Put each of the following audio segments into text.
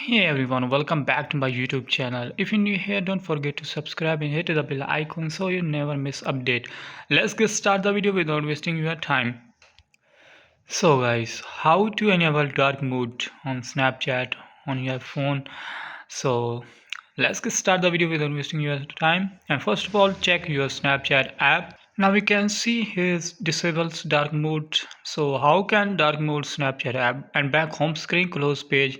Hey everyone, welcome back to my YouTube channel. If you're new here, don't forget to subscribe and hit the bell icon so you never miss update. Let's get start the video without wasting your time. So guys, how to enable dark mode on Snapchat on your phone. So let's get start the video without wasting your time. And first of all, check your Snapchat app. Now we can see his disables dark mode. So how can dark mode Snapchat app and back home screen close page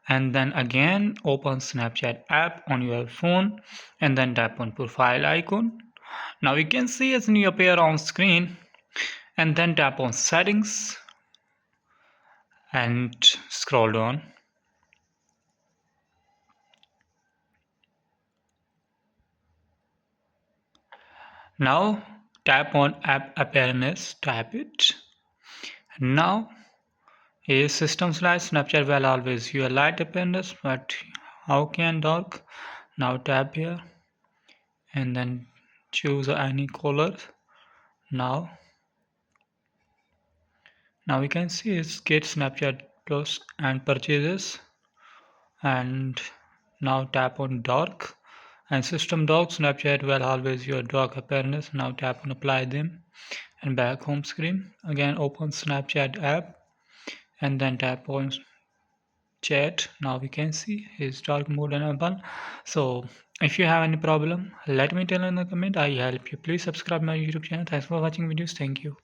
and then again open Snapchat app on your phone and then tap on profile icon. Now you can see its new appear on screen and then tap on settings and scroll down. Now tap on app appearance, tap it. Now is system slash Snapchat will always your light appearance, but how can dark? Now tap here and then choose any color. Now we can see is get Snapchat Plus and purchases, and now tap on dark and system dark Snapchat will always your dark appearance. Now tap on apply them and back home screen again open Snapchat app and then tap on chat. Now we can see his dark mode enable. So if you have any problem, let me tell in the comment. I help you. Please subscribe my YouTube channel. Thanks for watching videos. Thank you.